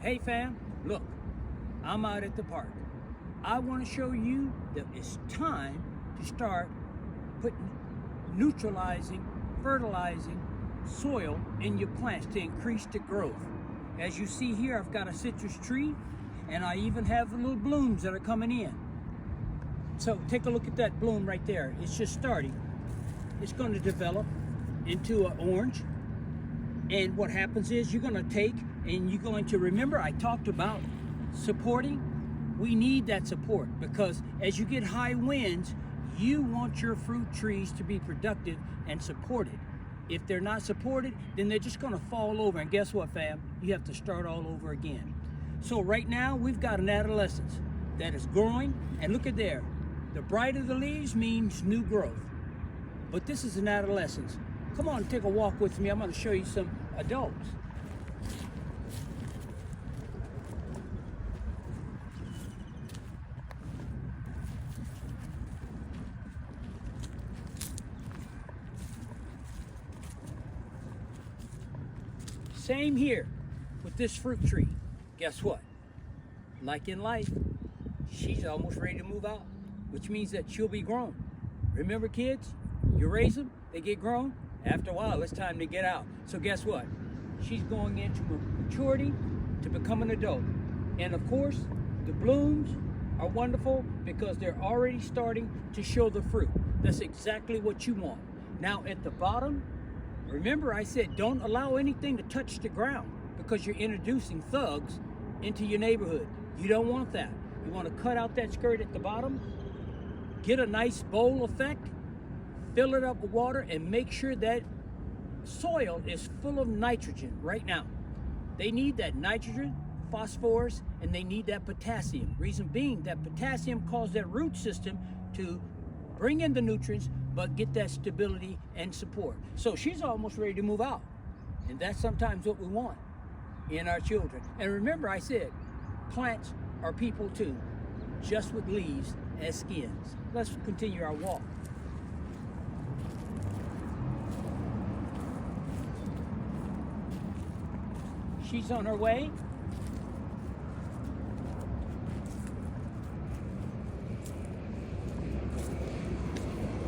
Hey fam, look, I'm out at the park. I want to show you that it's time to start putting neutralizing, fertilizing soil in your plants to increase the growth. As you see here, I've got a citrus tree and I even have little blooms that are coming in. So take a look at that bloom right there. It's just starting. It's going to develop into an orange. And what happens is you're going to take and you're going to remember I talked about supporting. We need that support because as you get high winds, you want your fruit trees to be productive and supported. If they're not supported, then they're just going to fall over. And guess what, fam? You have to start all over again. So right now, we've got an adolescence that is growing. And look at there. The brighter the leaves means new growth. But this is an adolescence. Come on, take a walk with me. I'm going to show you some adults. Same here with this fruit tree. Guess what? Like in life, she's almost ready to move out, which means that she'll be grown. Remember kids, you raise them, they get grown. After a while, it's time to get out. So guess what? She's going into maturity to become an adult. And of course, the blooms are wonderful because they're already starting to show the fruit. That's exactly what you want. Now at the bottom, remember I said don't allow anything to touch the ground because you're introducing thugs into your neighborhood. You don't want that. You want to cut out that skirt at the bottom, get a nice bowl effect, fill it up with water, and make sure that soil is full of nitrogen right now. They need that nitrogen, phosphorus, and they need that potassium. Reason being that potassium causes that root system to bring in the nutrients, but get that stability and support. So she's almost ready to move out. And that's sometimes what we want in our children. And remember I said, plants are people too, just with leaves as skins. Let's continue our walk. She's on her way.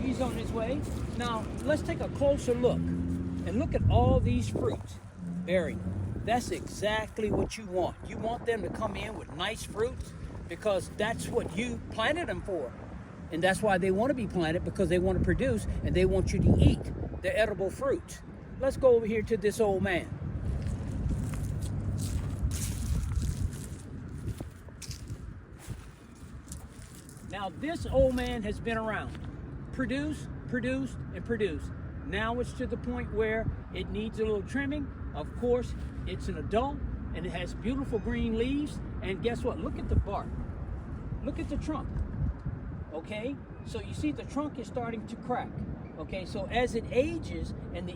He's on his way. Now, let's take a closer look and look at all these fruits bearing. That's exactly what you want. You want them to come in with nice fruits because that's what you planted them for. And that's why they want to be planted, because they want to produce and they want you to eat the edible fruits. Let's go over here to this old man. Now, this old man has been around. Produced, and produced. Now it's to the point where it needs a little trimming. Of course, it's an adult and it has beautiful green leaves. And guess what? Look at the bark. Look at the trunk. Okay? So you see the trunk is starting to crack. Okay? So as it ages and the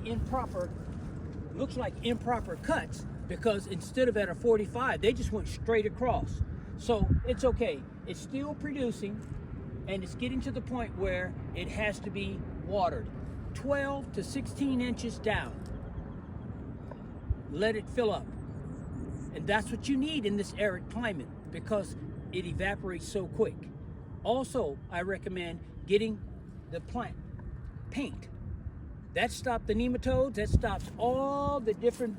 looks like improper cuts, because instead of at a 45, they just went straight across. So it's okay. It's still producing. And it's getting to the point where it has to be watered 12 to 16 inches down. Let it fill up. And that's what you need in this arid climate because it evaporates so quick. Also, I recommend getting the plant paint. That stops the nematodes, that stops all the different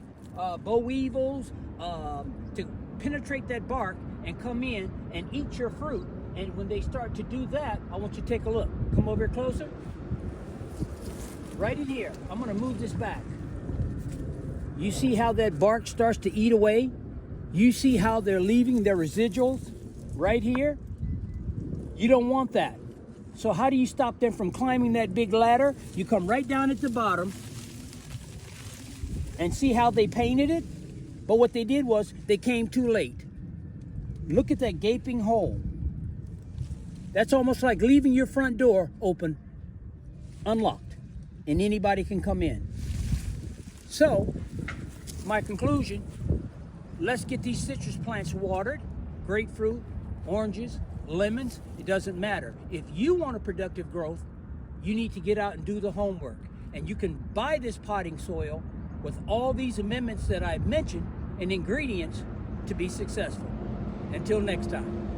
boll weevils to penetrate that bark and come in and eat your fruit. And when they start to do that, I want you to take a look. Come over here closer. Right in here. I'm going to move this back. You see how that bark starts to eat away? You see how they're leaving their residuals right here? You don't want that. So how do you stop them from climbing that big ladder? You come right down at the bottom and see how they painted it? But what they did was they came too late. Look at that gaping hole. That's almost like leaving your front door open, unlocked, and anybody can come in. So, my conclusion, let's get these citrus plants watered, grapefruit, oranges, lemons, it doesn't matter. If you want a productive growth, you need to get out and do the homework. And you can buy this potting soil with all these amendments that I've mentioned and ingredients to be successful. Until next time.